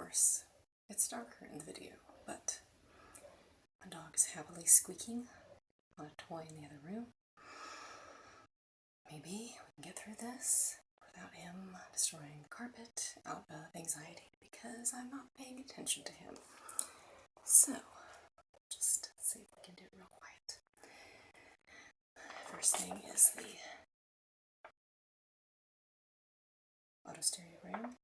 course, it's darker in the video, but my dog is happily squeaking on a toy in the other room. Maybe we can get through this without him destroying the carpet out of anxiety because I'm not paying attention to him. So, just see if we can do it real quiet. First thing is the auto stereogram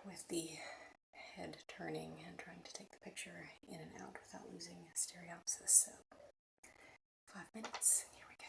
with the head turning and trying to take the picture in and out without losing stereopsis. So 5 minutes, here we go.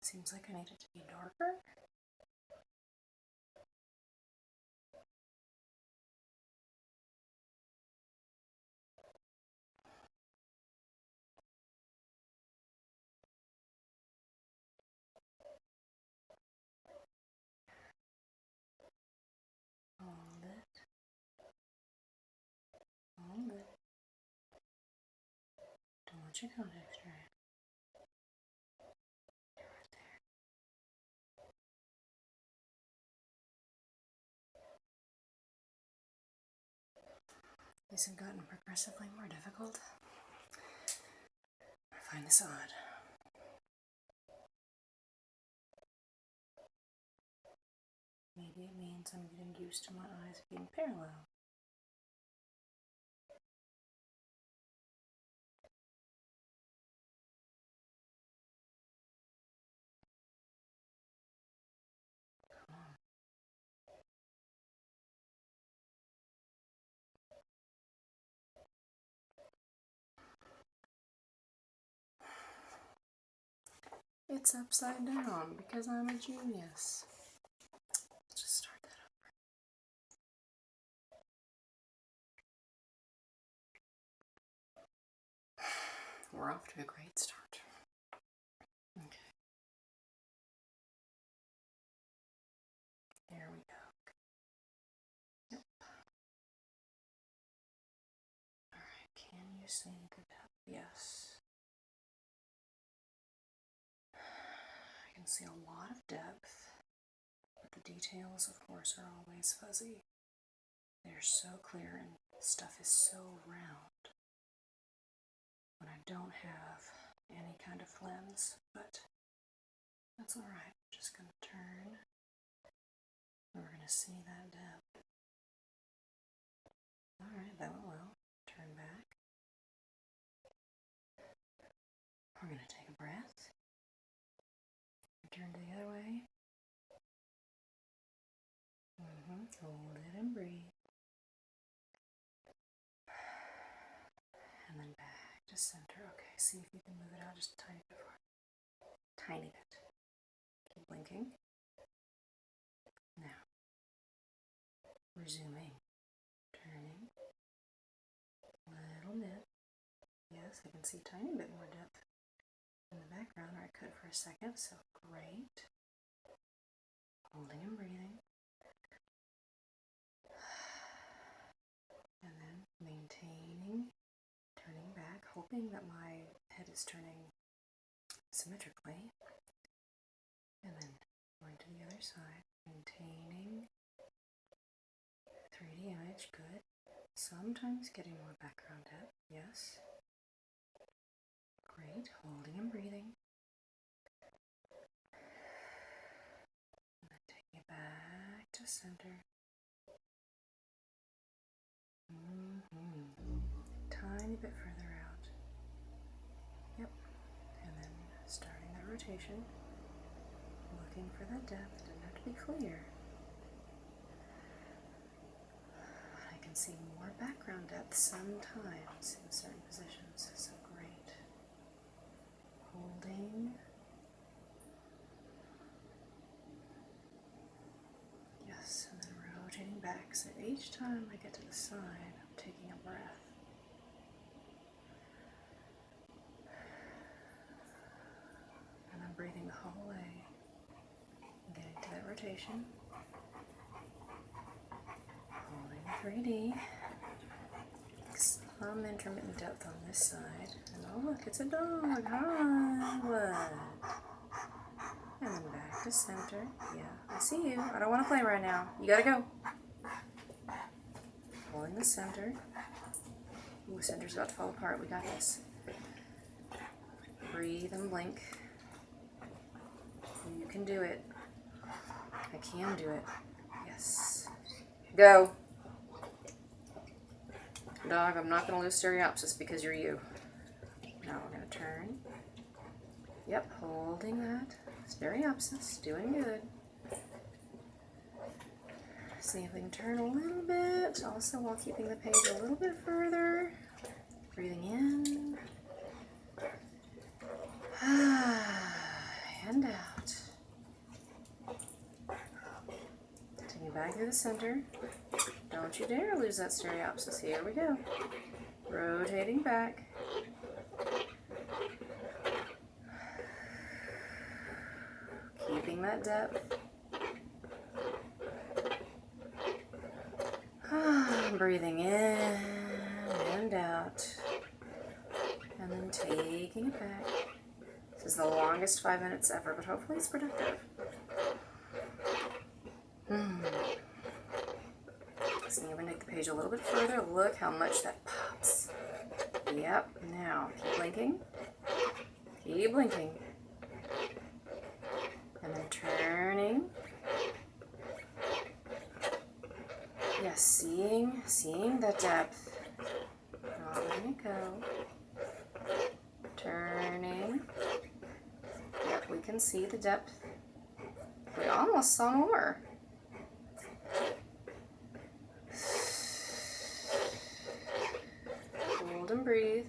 Seems like I need it to be darker. Hold it. Hold it. Don't let your contact dry. You're right there. These have gotten progressively more difficult. I find this odd. Maybe it means I'm getting used to my eyes being parallel. Come on. It's upside down because I'm a genius. Let's just start that over. We're off to a great start. Okay. There we go. Yep. Alright, can you see the depth? Yes. I can see a lot of depth, but the details, of course, are always fuzzy. They're so clear and stuff is so round when I don't have any kind of lens, but that's alright. I'm just going to turn and we're going to see that depth. Alright, that went well. Turn back. We're going to take a breath. Turn to the other way. Hold it and breathe. And then back to center. Okay, see if you can move it out just a tiny bit more. Tiny bit. Keep blinking. Now, resuming. Turning. Little bit. Yes, I can see a tiny bit more depth in the background, or I could for a second, so great. Holding and breathing. And then maintaining, turning back, hoping that my head is turning symmetrically. And then going to the other side, maintaining 3D image, good. Sometimes getting more background depth, yes. Great, holding and breathing. And then taking it back to center. Tiny bit further out. Yep. And then starting that rotation. Looking for that depth. Doesn't have to be clear. I can see more background depth sometimes in certain positions. So great. Holding. Yes, and then rotating back. So each time I get to the side, I'm taking a breath. rotation. Holding 3D. Some intermittent depth on this side. And oh look, it's a dog. Hi, what? And then back to center. Yeah, I see you. I don't want to play right now. You gotta go. Holding the center. Ooh, center's about to fall apart. We got this. Breathe and blink. You can do it. I can do it. Yes. Go. Dog, I'm not going to lose stereopsis because you're you. Now we're going to turn. Yep, holding that. Stereopsis, doing good. See if we can turn a little bit, also while keeping the page a little bit further. Breathing in. And out. Taking it back through the center. Don't you dare lose that stereopsis. Here we go. Rotating back. Keeping that depth. Breathing in and out. And then taking it back. This is the longest 5 minutes ever, but hopefully it's productive. So I'm going to take the page a little bit further. Look how much that pops. Yep. Now, keep blinking. Keep blinking. And then turning. Yes, seeing the depth. Not letting it go. Turning. Yep, we can see the depth. We almost saw more. Hold and breathe.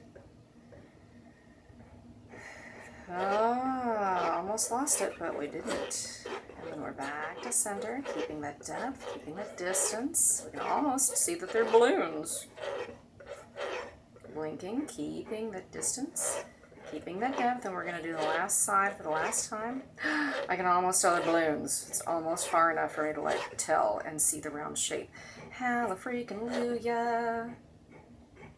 Oh, almost lost it, but we didn't. And then we're back to center, keeping that depth, keeping that distance. We can almost see that they're balloons. Blinking, keeping that distance, keeping that depth, and we're going to do the last side for the last time. I can almost tell they're balloons. It's almost far enough for me to like tell and see the round shape. Hallelujah.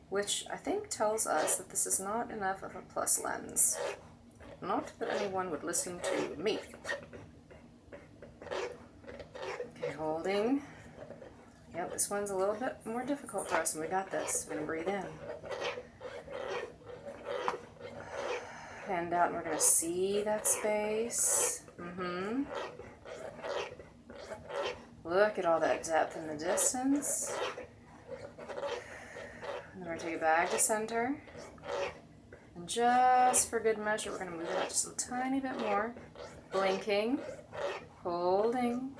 Which I think tells us that this is not enough of a plus lens. Not that anyone would listen to me. Okay, holding. Yep, this one's a little bit more difficult for us, and we got this. We're going to breathe in. And out, and we're going to see that space. Look at all that depth in the distance. And then we're going to take it back to center. And just for good measure, we're going to move it out just a tiny bit more. Blinking, holding,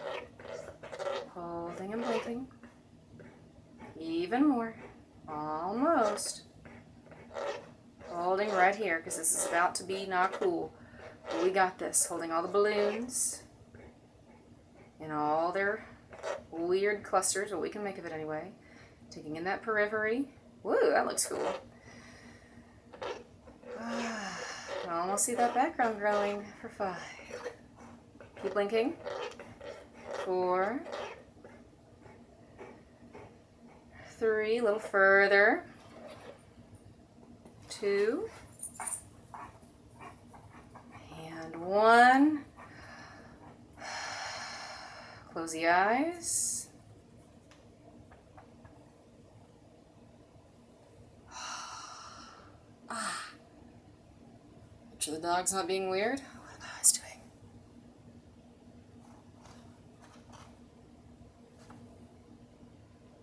holding and blinking. Even more. Almost. Holding right here, because this is about to be not cool. But we got this. Holding all the balloons in all their weird clusters, what we can make of it anyway. Taking in that periphery. Woo, that looks cool. I almost see that background growing for 5. Keep blinking. 4. 3, a little further. 2. And 1. Close the eyes. Make sure the dog's not being weird. What are the eyes doing?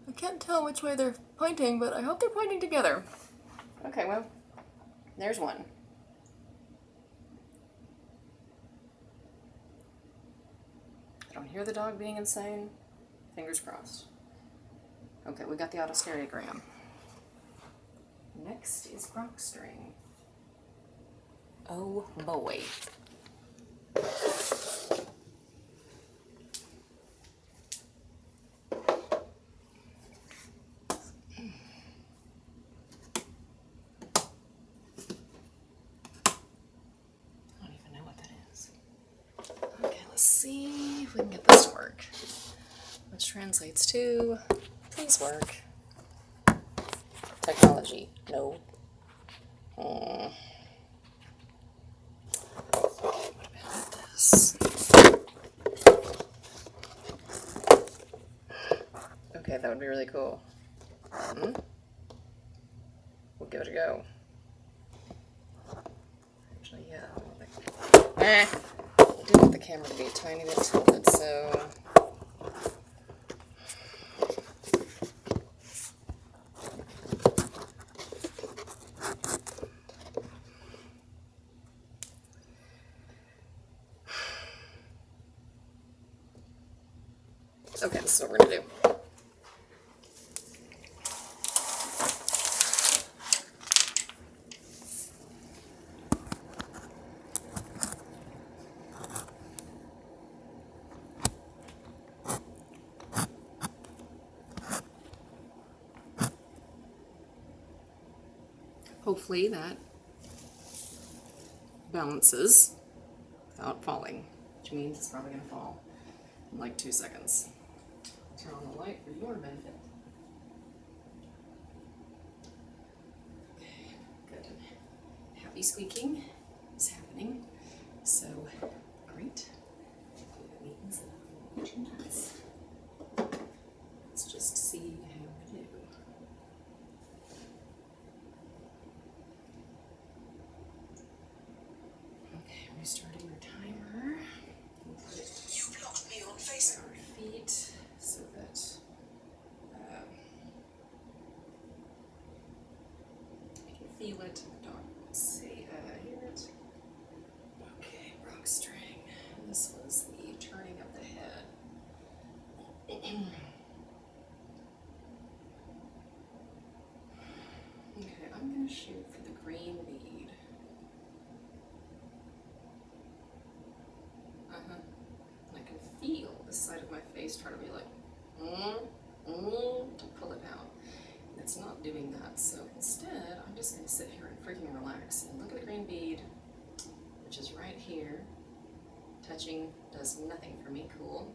I can't tell which way they're pointing, but I hope they're pointing together. Okay, well, there's one. I don't hear the dog being insane. Fingers crossed. Okay, we got the autostereogram. Next is Grok string. Oh boy. we can get this to work. Which translates to, please work. Technology, no. What about this? Okay, that would be really cool. We'll give it a go. Actually, yeah. I do want the camera to be a tiny bit tilted, so. Okay, this is what we're gonna do. Hopefully that balances without falling, which means it's probably gonna fall in like 2 seconds. Turn on the light for your benefit. Okay, good. Happy squeaking is happening, so great. That means let's just see how we do. Okay, restarting our timer. You blocked me on Facebook. Our feet so that I can feel it. Don't say hear it. Okay, rock string. This was the turning of the head. Okay, I'm gonna shoot for the green bead. And I can feel the side of my face trying to be like, to pull it out. And it's not doing that, so instead, I'm just gonna sit here and freaking relax and look at the green bead, which is right here. Touching does nothing for me, cool.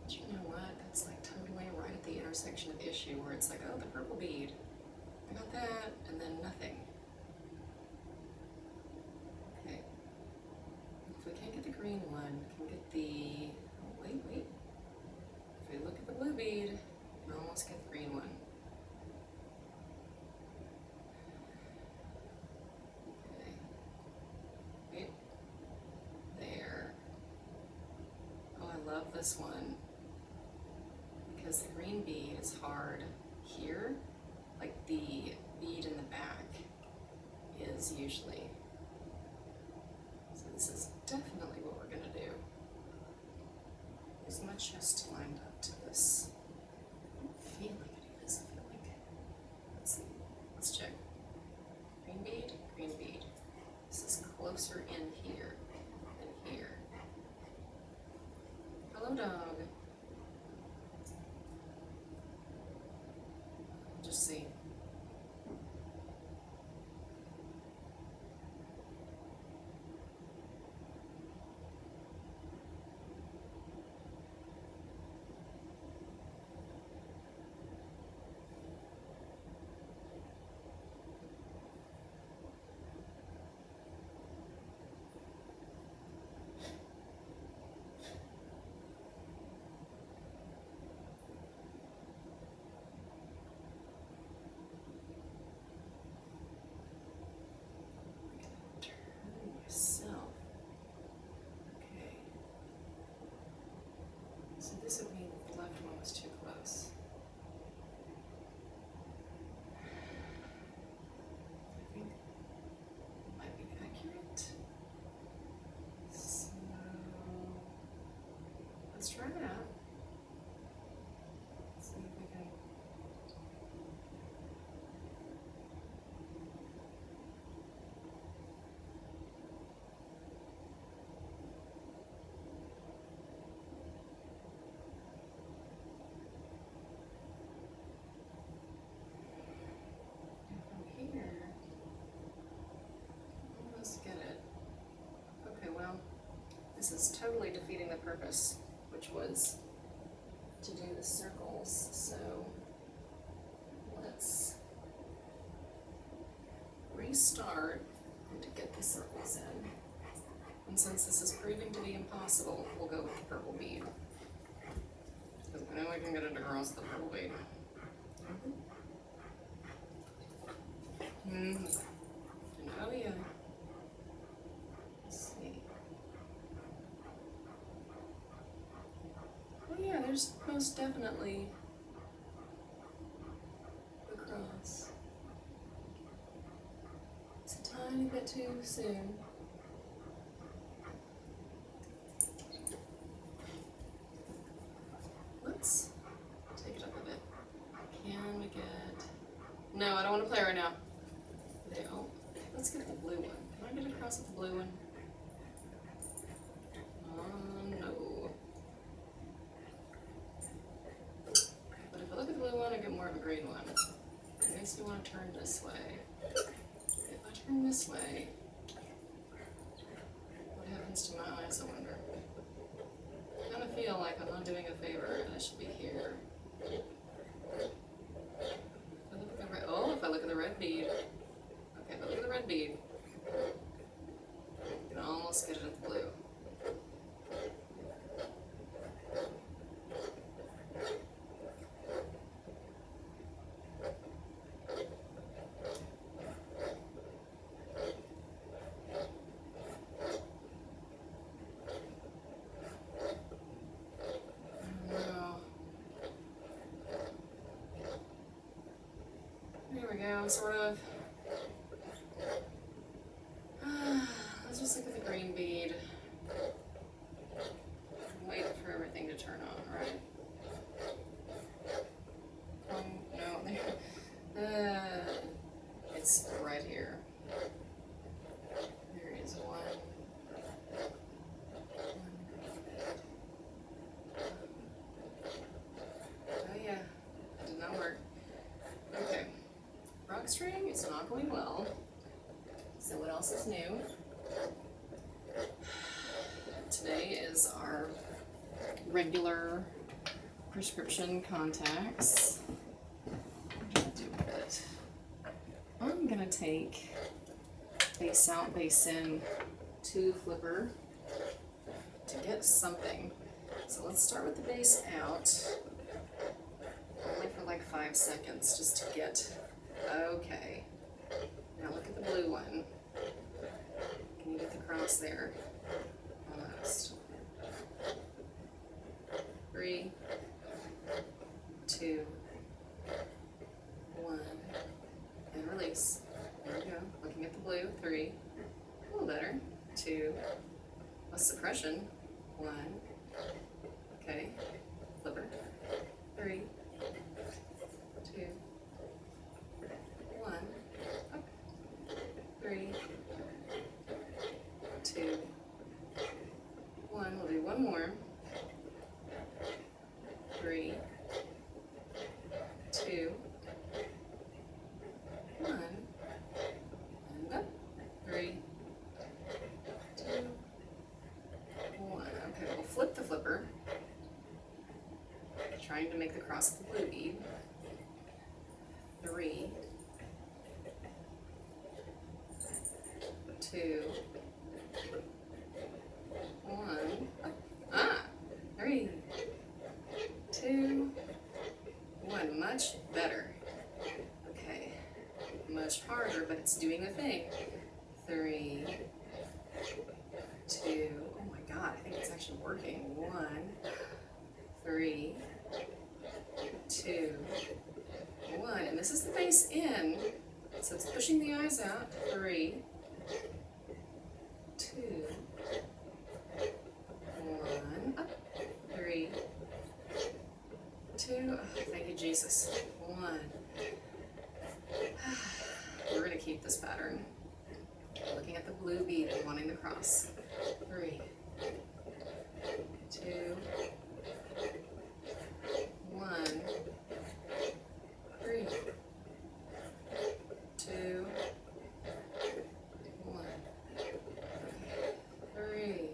But you know what? That's like totally right at the intersection of the issue where it's like, oh, the purple bead. I got that, and then nothing. Okay. If we can't get the green one, we can get the, oh, wait. If we look at the blue bead, we can almost get the green one. Okay. Wait. There. Oh, I love this one. Because the green bead is hard here, like the bead in the back is usually. So this is definitely what we're gonna do. Is my chest lined up to this? I feel like it is, I feel like. Let's see, let's check. Green bead, green bead. This is closer in here than here. Hello, dog. Just see. This is totally defeating the purpose, which was to do the circles. So let's restart and to get the circles in. And since this is proving to be impossible, we'll go with the purple bead. Because I know I can get it across the purple bead. And oh yeah. Let's see. Oh yeah, there's most definitely the cross. It's a tiny bit too soon. Let's take it up a bit. Can we get... No, I don't want to play right now. No. Let's get the blue one. Can I get across with the blue one? No. But if I look at the blue one, I get more of a green one. It makes me want to turn this way. If I turn this way, what happens to my eyes, I wonder? I kind of feel like I'm not doing a favor and I should be here. If I look at the red, oh, if I look at the red bead. Okay, but look at the red bead. You can almost get it at the blue. There we go, sort of. Let's just look at the green bead. Wait for everything to turn on, right? No, there. It's right here. There is one. Oh yeah, that did not work. Okay. Rock string is not going well. So what else is new? Today is our regular prescription contacts. What do I do with it? I'm gonna take base out, base in 2 flipper to get something. So let's start with the base out. Only for like 5 seconds just to get, okay. Now look at the blue one. Can you get the cross there? Almost. 3, 2, 1, and release. There we go. Looking at the blue. 3, a little better. 2, less suppression. 1, okay. Flipper. 3, 2, 1, up. 3, 2, 1. We'll do one more. 3, 2, 1, and up. 3, 2, 1. Okay, we'll flip the flipper, trying to make the cross with the blue bead. 3, 2, 1. Up. 3, 2, 1. Much better. Okay. Much harder, but it's doing the thing. 3, 2. Oh my god, I think it's actually working. 1, 3, 2, 1. And this is the base in, so it's pushing the eyes out. 3, 2, 1. Up. 3, 2. Oh, thank you, Jesus. 1. We're going to keep this pattern. Looking at the blue bead and wanting the cross. 3, 2, 1. 3, 2, 1. 3,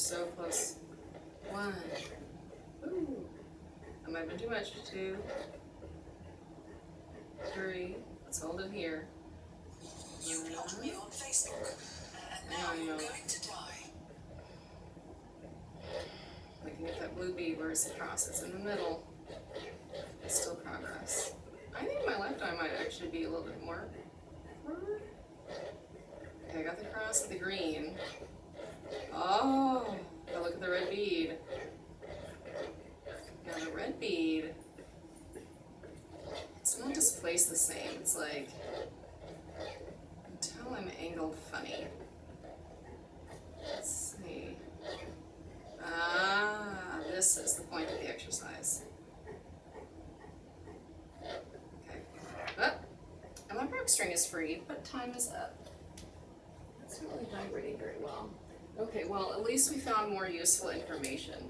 so close. 1. Ooh. That might have been too much. 2. 3. Let's hold it here. You blocked me on Facebook, and now you're going to die. Looking at that blue bead where it's across, it's in the middle. It's still progress. I think my left eye might actually be a little bit more. Okay, I got the cross with the green. Oh, now look at the red bead. Now the red bead, it's not displaced the same. It's like, until I'm angled funny. Let's see. Ah, this is the point of the exercise. Okay. Oh, and my broke string is free, but time is up. It's not really vibrating very well. Okay, well, at least we found more useful information.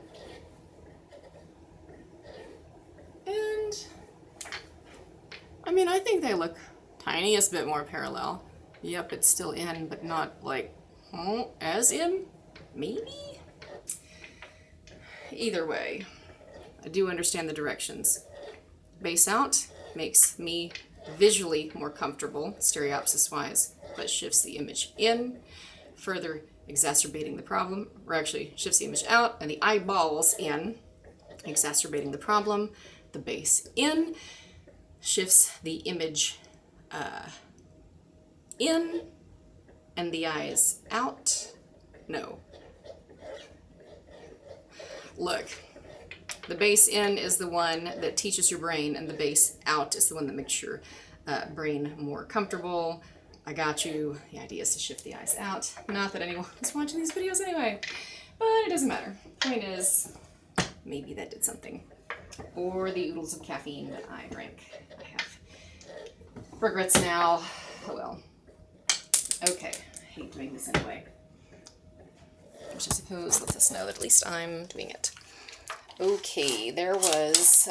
And, I mean, I think they look tiniest bit more parallel. Yep, it's still in, but not like, as in? Maybe? Either way, I do understand the directions. Base out makes me visually more comfortable, stereopsis-wise, but shifts the image in, further exacerbating the problem, or actually shifts the image out and the eyeballs in, exacerbating the problem. The base in shifts the image in and the eyes out. No. Look, the base in is the one that teaches your brain, and the base out is the one that makes your brain more comfortable. I got you. The idea is to shift the eyes out. Not that anyone is watching these videos anyway, but it doesn't matter. Point is, maybe that did something. Or the oodles of caffeine that I drank. I have regrets now. Oh well. Okay, I hate doing this anyway. Which I suppose lets us know that at least I'm doing it. Okay, there was,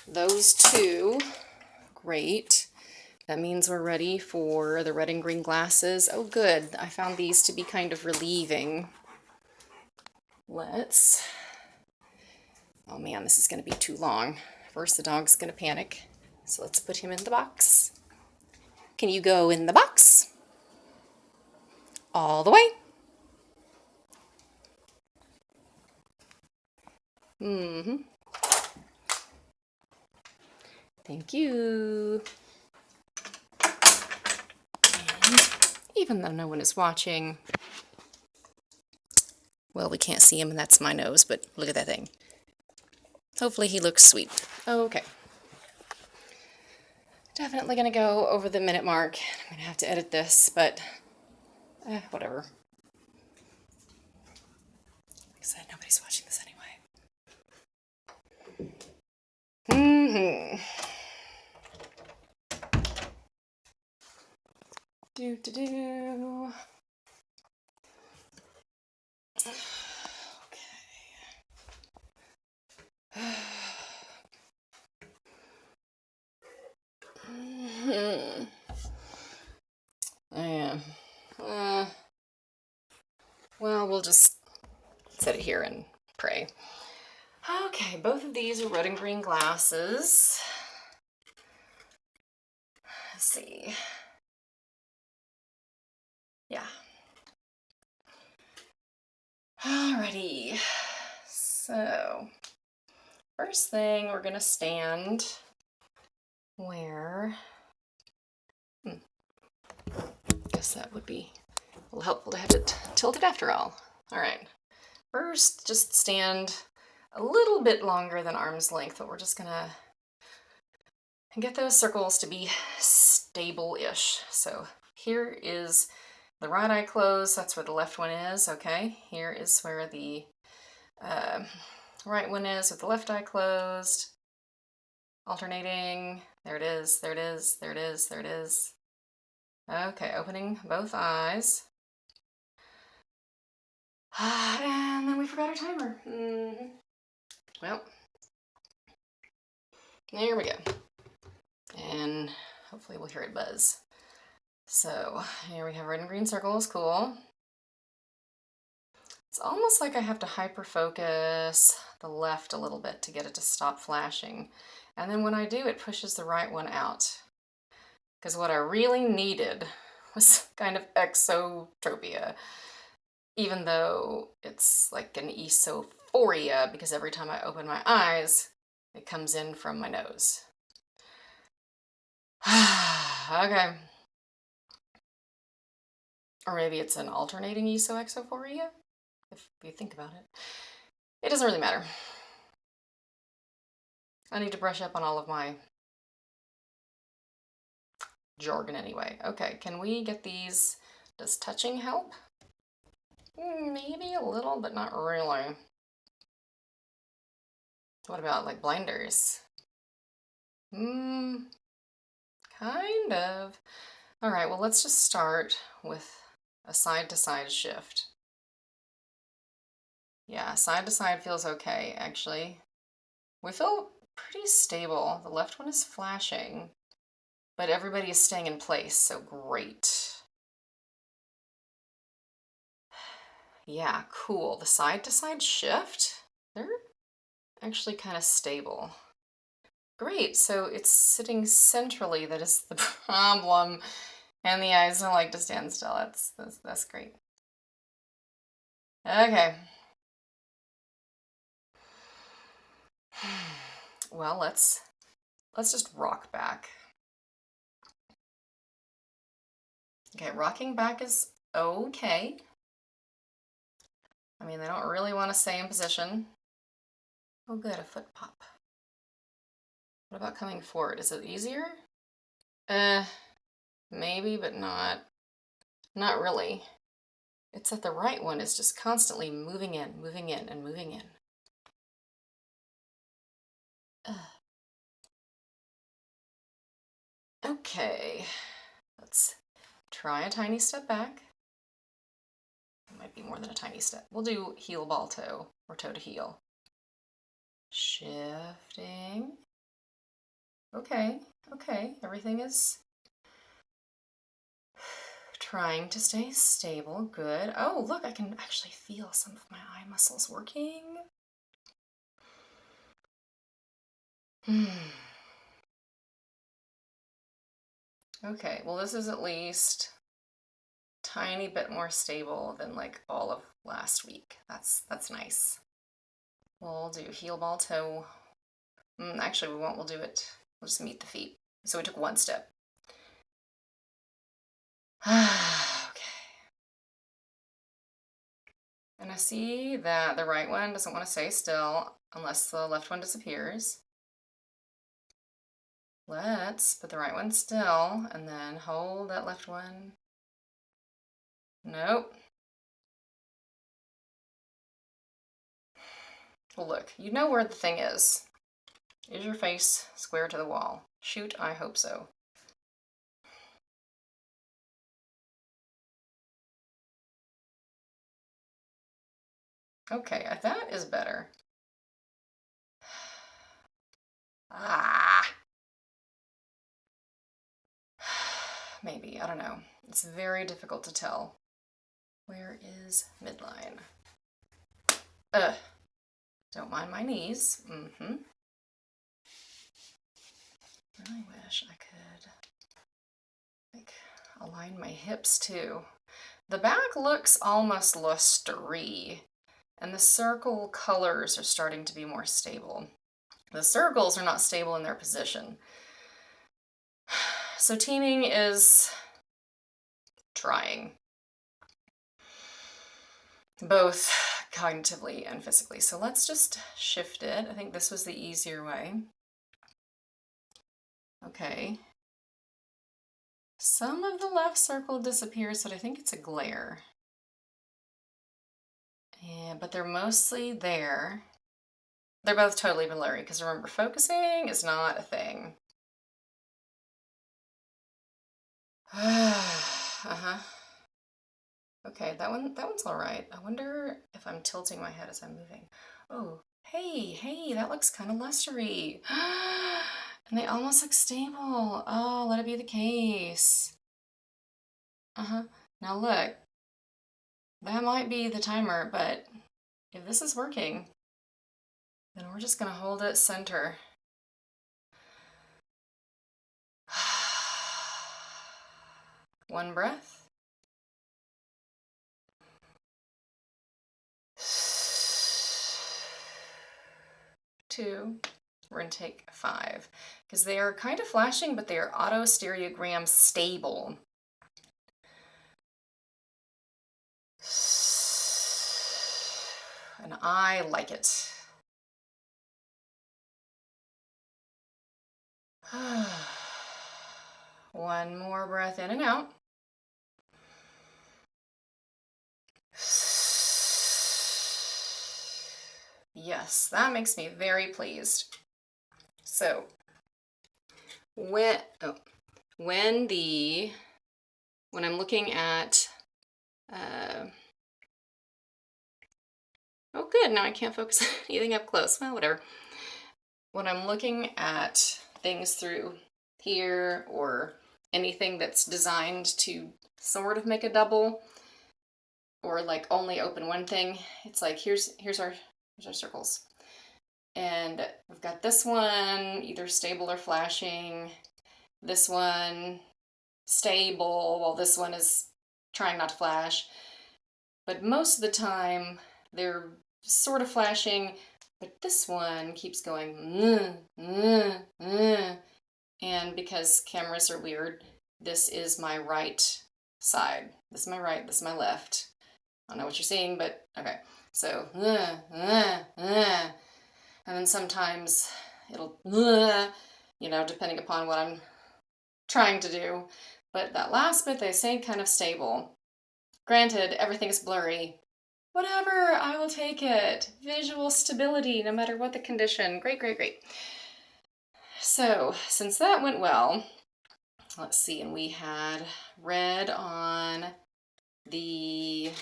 those two. Great. That means we're ready for the red and green glasses. Oh good, I found these to be kind of relieving. Let's, oh man, this is going to be too long. First the dog's going to panic, so let's put him in the box. Can you go in the box? All the way. Thank you. And even though no one is watching, well, we can't see him and that's my nose, but look at that thing. Hopefully he looks sweet. Okay. Definitely gonna go over the minute mark. I'm gonna have to edit this, but whatever. Like I said, nobody's watching this anyway. Do. Okay. Yeah. Well, we'll just set it here and pray. Okay, both of these are red and green glasses. Let's see. Yeah. Alrighty. So, first thing, we're gonna stand where, guess that would be a little helpful to have it tilted after all. Alright, first just stand a little bit longer than arm's length, but we're just gonna get those circles to be stable-ish. So here is the right eye closed, that's where the left one is, okay? Here is where the right one is with the left eye closed. Alternating. There it is, there it is, there it is, there it is. Okay, opening both eyes. And then we forgot our timer. Well, there we go. And hopefully we'll hear it buzz. So here we have red and green circles, cool. It's almost like I have to hyperfocus the left a little bit to get it to stop flashing. And then when I do, it pushes the right one out. Because what I really needed was kind of exotropia, even though it's like an esophoria, because every time I open my eyes, it comes in from my nose. Okay. Or maybe it's an alternating exophoria, if you think about it. It doesn't really matter. I need to brush up on all of my jargon anyway. Okay, can we get these? Does touching help? Maybe a little, but not really. What about like blinders? Kind of. All right, well, let's just start with a side-to-side shift. Yeah, side to side feels okay, actually. We feel pretty stable. The left one is flashing, but everybody is staying in place, so great. Yeah, cool. The side to side shift, they're actually kind of stable. Great, so it's sitting centrally that is the problem, and the eyes don't like to stand still. That's great. Okay. Well, let's just rock back. Okay, rocking back is okay. I mean, they don't really want to stay in position. Oh good, a foot pop. What about coming forward? Is it easier? Maybe, but not really. It's that the right one is just constantly moving in, and moving in. Okay, let's try a tiny step back. It might be more than a tiny step. We'll do heel ball toe, or toe to heel. Shifting. Okay, everything is trying to stay stable. Good. Oh, look, I can actually feel some of my eye muscles working. Okay, well, this is at least a tiny bit more stable than like all of last week. That's nice. We'll do heel ball toe. Actually, we won't. We'll do it. We'll just meet the feet. So we took one step. Okay. And I see that the right one doesn't want to stay still unless the left one disappears. Let's put the right one still and then hold that left one. Nope. Well, look, you know where the thing is. Is your face square to the wall? Shoot, I hope so. Okay, that is better. Maybe, I don't know. It's very difficult to tell. Where is midline? Don't mind my knees. I really wish I could like align my hips too. The back looks almost lustery, and the circle colors are starting to be more stable. The circles are not stable in their position. So teaming is trying, both cognitively and physically. So let's just shift it. I think this was the easier way. Okay. Some of the left circle disappears, but I think it's a glare. Yeah, but they're mostly there. They're both totally blurry, because remember, focusing is not a thing. Okay, that one's all right. I wonder if I'm tilting my head as I'm moving. Oh, hey, that looks kind of lustery. And they almost look stable. Oh, let it be the case. Now look. That might be the timer, but if this is working, then we're just gonna hold it center. One breath. Two. We're gonna take 5 because they are kind of flashing, but they are auto stereogram stable. And I like it. One more breath in and out. Yes, that makes me very pleased. So, when I'm looking at, oh good, now I can't focus on anything up close. Well, whatever. When I'm looking at things through here or anything that's designed to sort of make a double or like only open one thing, it's like here's our circles. And we've got this one either stable or flashing, this one stable, while this one is trying not to flash. But most of the time they're sort of flashing, but this one keeps going, and because cameras are weird, this is my right side. This is my right, this is my left. I don't know what you're seeing, but okay. So, and then sometimes it'll, depending upon what I'm trying to do. But that last bit, they say kind of stable. Granted, everything's blurry. Whatever, I will take it. Visual stability, no matter what the condition. Great, great, great. So, since that went well, let's see, and we had red on the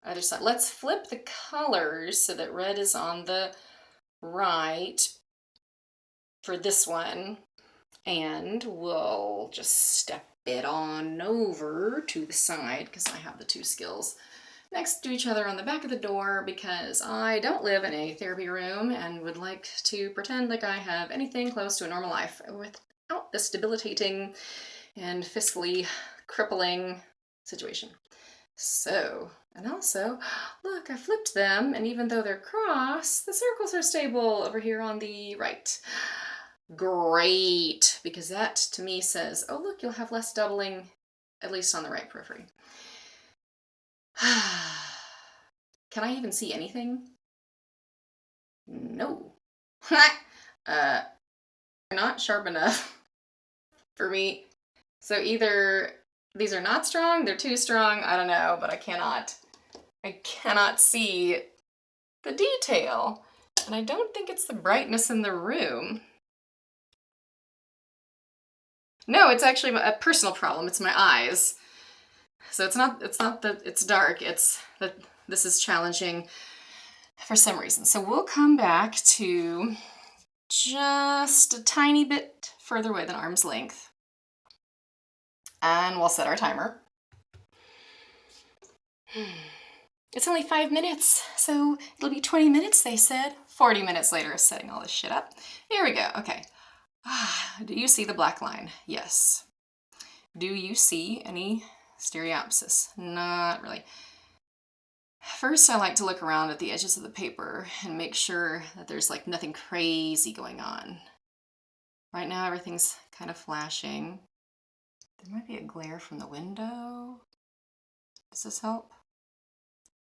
other side. Let's flip the colors so that red is on the right for this one, and we'll just step it on over to the side because I have the two skills next to each other on the back of the door because I don't live in a therapy room and would like to pretend like I have anything close to a normal life without this debilitating and fiscally crippling situation. So, and also, look, I flipped them, and even though they're cross, the circles are stable over here on the right. Great, because that to me says, oh look, you'll have less doubling, at least on the right periphery. Can I even see anything? No. Not sharp enough for me. So either these are not strong, they're too strong, I don't know, but I cannot see the detail. And I don't think it's the brightness in the room. No, it's actually a personal problem. It's my eyes. So it's not that it's dark, it's that this is challenging for some reason. So we'll come back to just a tiny bit further away than arm's length. And we'll set our timer. It's only 5 minutes, so it'll be 20 minutes, they said. 40 minutes later, setting all this shit up. Here we go, okay. Do you see the black line? Yes. Do you see any stereopsis? Not really. First, I like to look around at the edges of the paper and make sure that there's like nothing crazy going on. Right now, everything's kind of flashing. There might be a glare from the window. Does this help?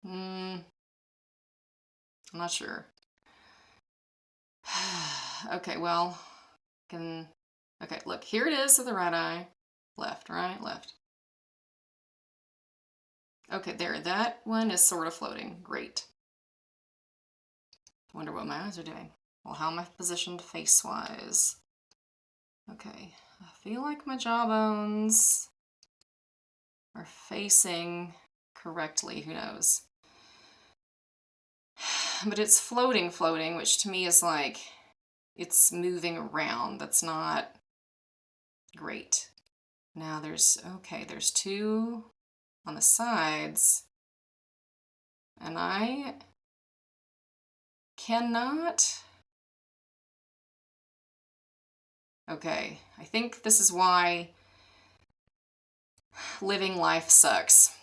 I'm not sure. Okay, well, okay, look, here it is with the right eye. Left, right, left. Okay, there, that one is sort of floating. Great. I wonder what my eyes are doing. Well, how am I positioned face-wise? Okay, I feel like my jawbones are facing correctly, who knows? But it's floating, which to me is like, it's moving around. That's not great. Now there's two on the sides. And I cannot... Okay, I think this is why living life sucks.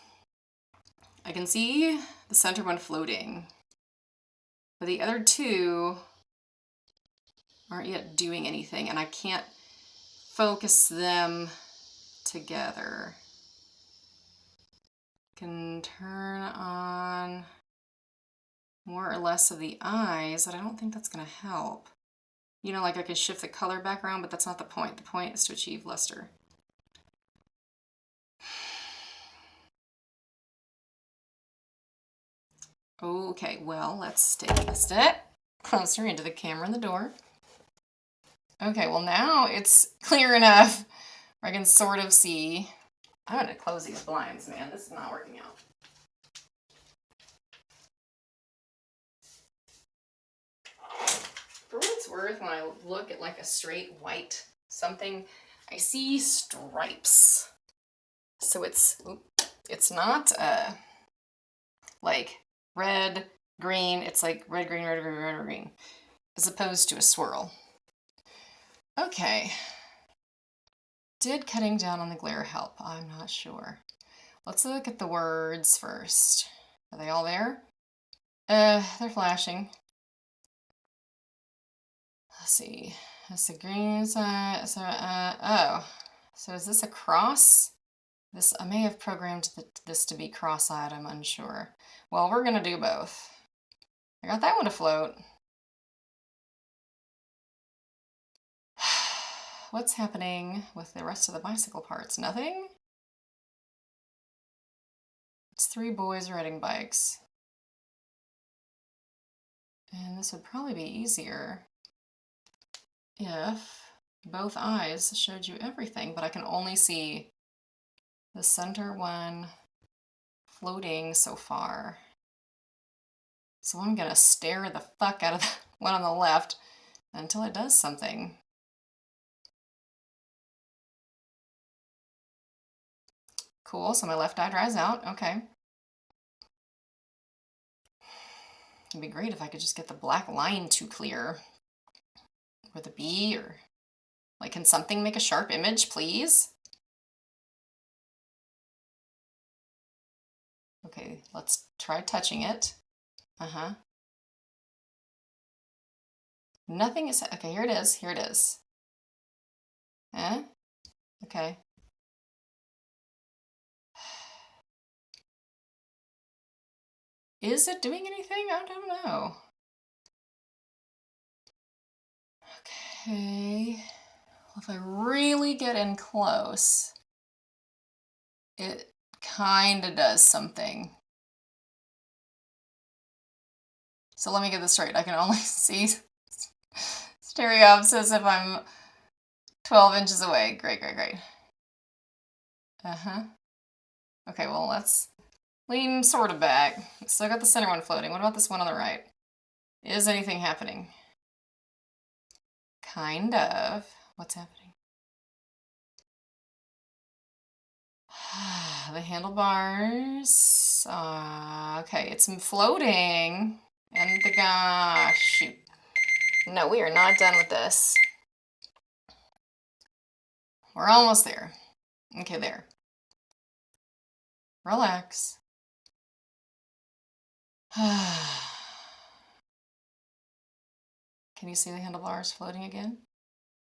I can see the center one floating, but the other two aren't yet doing anything, and I can't focus them together. Can turn on more or less of the eyes, but I don't think that's going to help. You know, like I could shift the color background, but that's not the point. The point is to achieve luster. Okay, well, let's take a step closer into the camera and the door. Okay, well now it's clear enough where I can sort of see. I'm gonna close these blinds, man. This is not working out. For what it's worth, when I look at like a straight white something, I see stripes. So it's not like red, green. It's like red, green, red, green, red, green, as opposed to a swirl. Okay. Did cutting down on the glare help? I'm not sure. Let's look at the words first. Are they all there? They're flashing. Let's see. That's the green side. So, oh. So is this a cross? This, I may have programmed this to be cross-eyed, I'm unsure. Well, we're gonna do both. I got that one to float. What's happening with the rest of the bicycle parts? Nothing? It's 3 boys riding bikes. And this would probably be easier if both eyes showed you everything, but I can only see the center one floating so far. So I'm gonna stare the fuck out of the one on the left until it does something. Cool, so my left eye dries out, okay. It'd be great if I could just get the black line to clear. Or the B, or like, can something make a sharp image, please? Okay, let's try touching it. Uh-huh. Nothing is, okay, here it is, here it is. Eh? Okay. Is it doing anything? I don't know. Okay. Well, if I really get in close, it kind of does something. So let me get this straight. I can only see stereops if I'm 12 inches away. Great, great, great. Uh-huh. Okay, well, let's lean sort of back. Still got the center one floating. What about this one on the right? Is anything happening? Kind of. What's happening? The handlebars. Okay, it's floating. And the guy. Shoot. No, we are not done with this. We're almost there. Okay, there. Relax. Can you see the handlebars floating again?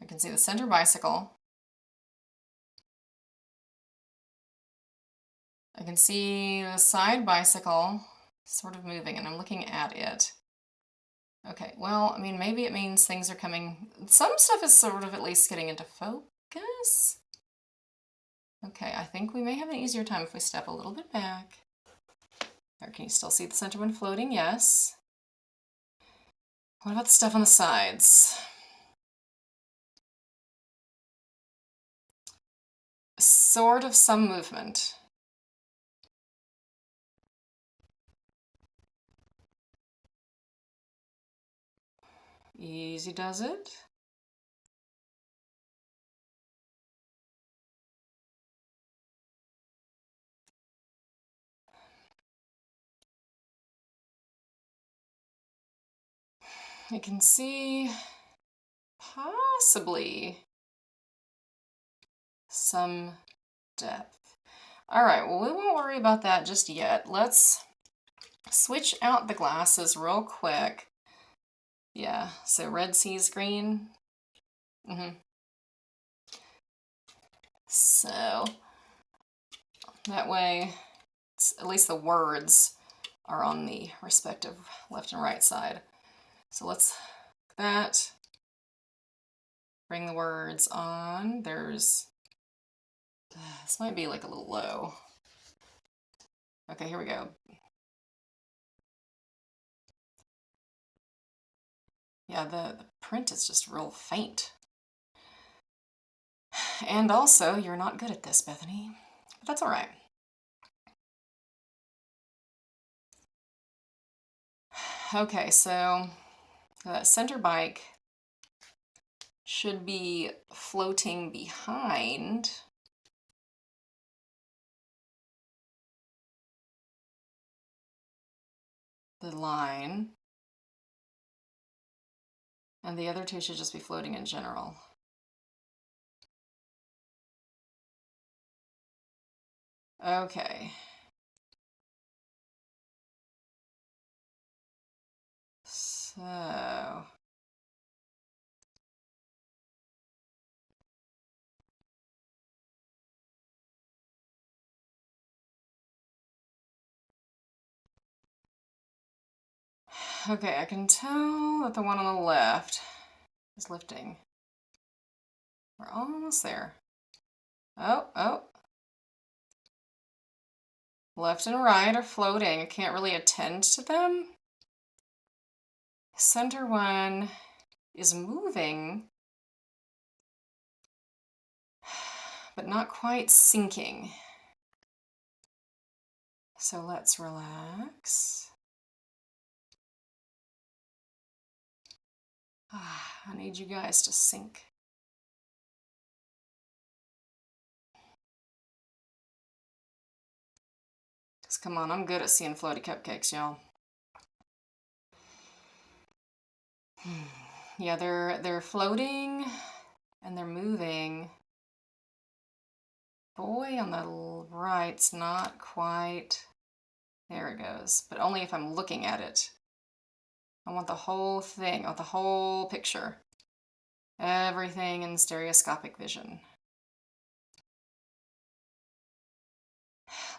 I can see the center bicycle. I can see the side bicycle sort of moving, and I'm looking at it. Okay, well, I mean, maybe it means things are coming. Some stuff is sort of at least getting into focus. Okay, I think we may have an easier time if we step a little bit back. There, can you still see the center one floating? Yes. What about the stuff on the sides? Sort of some movement. Easy does it. I can see possibly some depth. All right, well, we won't worry about that just yet. Let's switch out the glasses real quick. Yeah, so red sees green. So that way, at least the words are on the respective left and right side. So let's that. Bring the words on. There's, this might be like a little low. Okay, here we go. Yeah, the print is just real faint. And also, you're not good at this, Bethany, but that's all right. Okay, so that center bike should be floating behind the line, and the other two should just be floating in general. Okay. So okay, I can tell that the one on the left is lifting. We're almost there. Oh. Left and right are floating. I can't really attend to them. Center one is moving, but not quite sinking. So let's relax. I need you guys to sink. Because come on, I'm good at seeing floaty cupcakes, y'all. Yeah, they're floating and they're moving. Boy on the right's not quite. There it goes, but only if I'm looking at it. I want the whole thing, I want the whole picture. Everything in stereoscopic vision.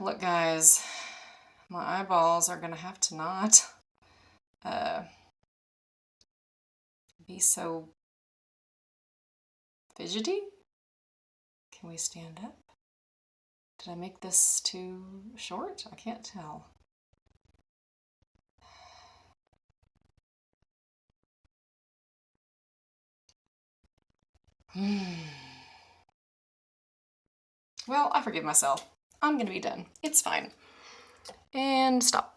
Look, guys, my eyeballs are gonna have to not be so fidgety. Can we stand up? Did I make this too short? I can't tell. Well, I forgive myself. I'm gonna be done. It's fine. And stop.